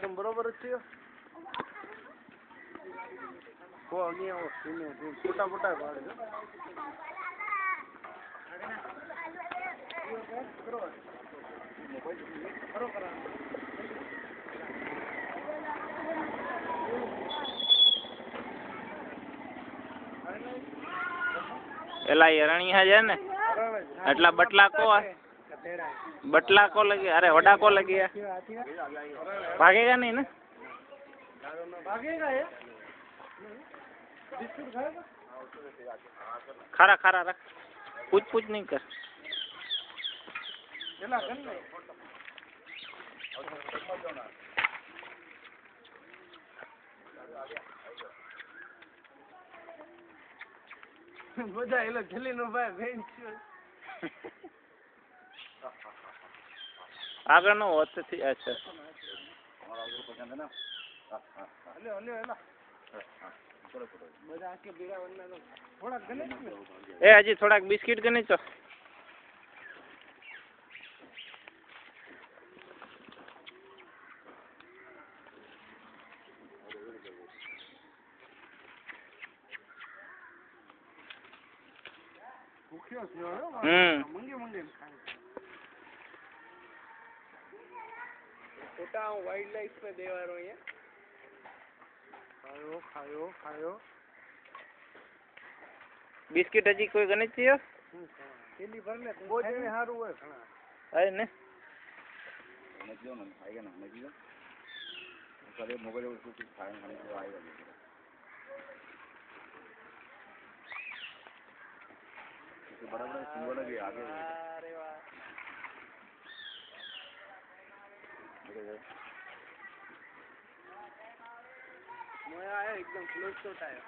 बरोबर છે કો અહીંયા ફોટા ફોટા પાડે એલા એરણિયા છે ને એટલા बटला को लगी अरे वडा को लगी है भागेगा नहीं ना भागेगा ये खरा खरा रख पूछ पूछ नहीं कर चला कर ले બધા એલો જલ્દી નો ભાઈ બેન आगे नो होते थी अच्छा हमारा उधर पसंद है ना हले हले हला બધા આકે બીડા વન્ના થોડા ગને ए हजी थोड़ा बिस्किट गने चो ભૂખ્યો છે મંગે મંગે ખાય फोटा वाइल्ड लाइफ पे देवारो ये खायो खायो खायो बिस्किट हजी कोई गने चाहिए केली भर ले बोझ में हारू है घणा है ने नजो ना आएगा ना नजो सारे मोबाइल उसको कुछ खाने खाने को आएगा तो बड़ा बड़ा सिंबल है आगे अरे वाह मैं आया एकदम क्लोज शॉट आया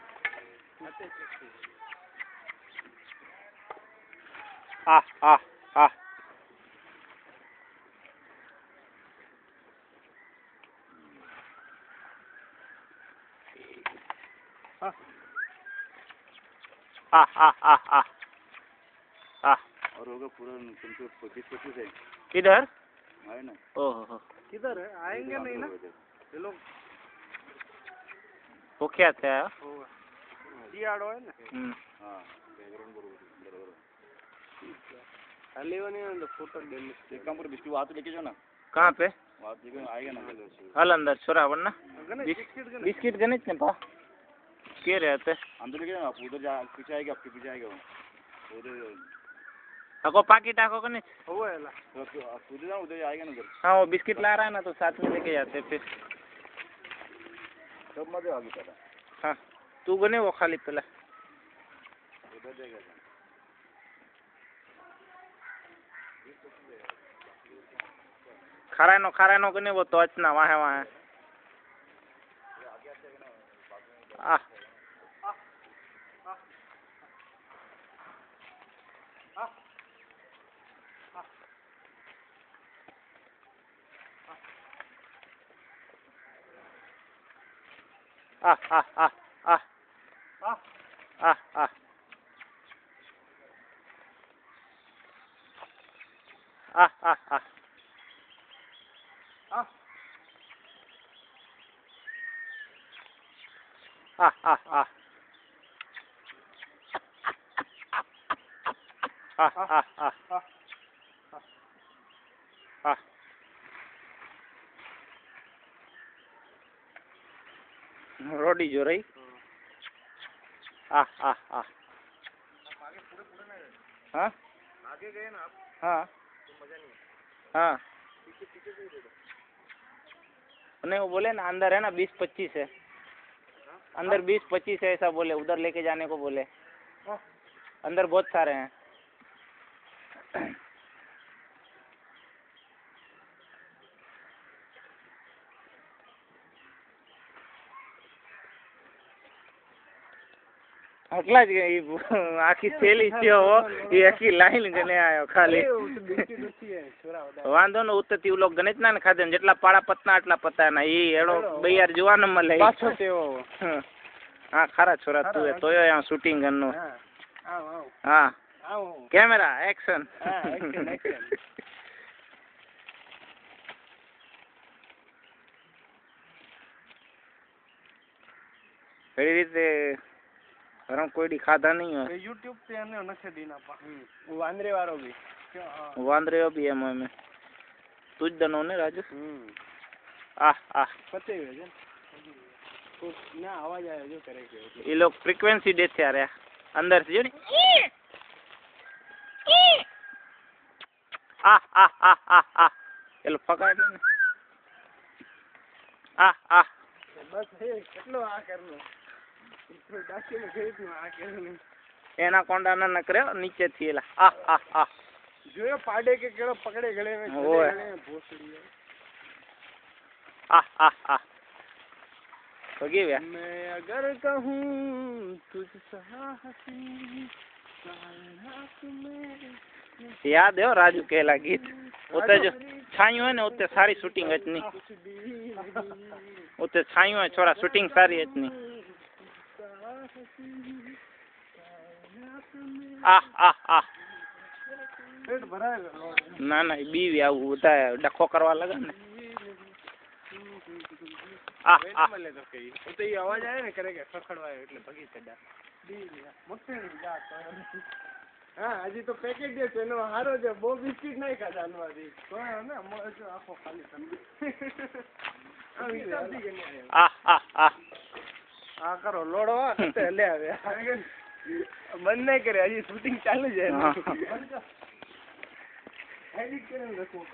अच्छे से आ आ आ आ आ आ आ और होगा पूरा तुमको 25 है किधर आए ना ओहो किधर है आएंगे नहीं ना ये लोग वो क्या था होगा सियाड़ो है ना हां बैकग्राउंड बरोबर खाली होने तो फोटो ले एक काम पर बिस्किट हाथ लेके जाओ ना कहाँ पे हाथ लेके आएगा ना हल अंदर छोरा वरना बिस्किट गणित ने पा के रहते अंदर लेके जाओ आप उधर जा पीछे आएगा आपके पीछे आएगा उधर अको पाकिट आको कने हुआ है ला तो आप उधर जाओ उधर आएगा ना उधर हाँ वो बिस्किट ला रहा है ना तो साथ में लेके जाते फिर सब मजे आ गया हाँ तू गने वो खाली पहले उधर जाएगा खरा नो गने वो तो अचना वहाँ वहाँ आ आ आ आ आ आ आ आ आ आ आ आ आ आ आ आ रोडी जो रही आ आ आ हाँ आगे गए ना आप हाँ तो मजा नहीं हाँ पीछे पीछे से दे दो नहीं वो बोले ना अंदर है ना 20-25 है अंदर 20-25 है ऐसा बोले उधर लेके जाने को बोले अंदर बहुत सारे हैं એટલા જ આખી થેલી છે એ આખી લાઈન ગને આવ્યો ખાલી વાંધો ને ઉતરતી લોક ગણિત ના ખાધે જેટલા પાડા પતના એટલા પતા ના એ એડો બૈયાર જોવાનો મળે પાછો તેવો હા ખરા છોરા તું તોય આ શૂટિંગ કરનો હા કેમેરા એક્શન કઈ રીતે હરણ કોઈડી ખાધા નહીં હોય YouTube पे એને નખે દીના પા વાંદરે વાળો બી વાંદરે બી એમ અમે તું જ દનો ને રાજુ પતે છે તો ના અવાજ આવે જો કરે કે એ લોગ ફ્રીક્વન્સી દેતે આ રહ્યા અંદર થી જો ને એલો પકડ ને બસ હે કેટલો આ કરનો તો ડાકી ને ગઈ તું આ કરનો એના કોંડા ન કર્યો નીચે થી એલા જોયો પાડે કે કેળો પકડે ગળે મે ગળે ભોસડી તો ગીવ્યા मैं अगर कहूँ तुझ हसी યાદ હે રાજુ કેલા ગીત ઉતે જો છાયું હોય ને ઉતે સારી શૂટિંગ જ નહીં ઉતે છાયું હોય છોરા શૂટિંગ સારી જ નહીં पेट भराएगा ના ના બીવી આવું બધા ડખો કરવા લાગે ને મળે તો કઈ તો એ અવાજ આવે ને કરે કે ખખડવાય એટલે ભગી ચડા મોટે જા હા હજી તો પેકેટ દે એનો હારો છે બહુ બિસ્કિટ નહીં ખાધા અનવાથી તો ને આખો ખાલી આ કરો લોડવા કતે લે આવે બંધ નહીં કરે હજી શૂટિંગ ચાલુ છે એડિટ કરીને રખવું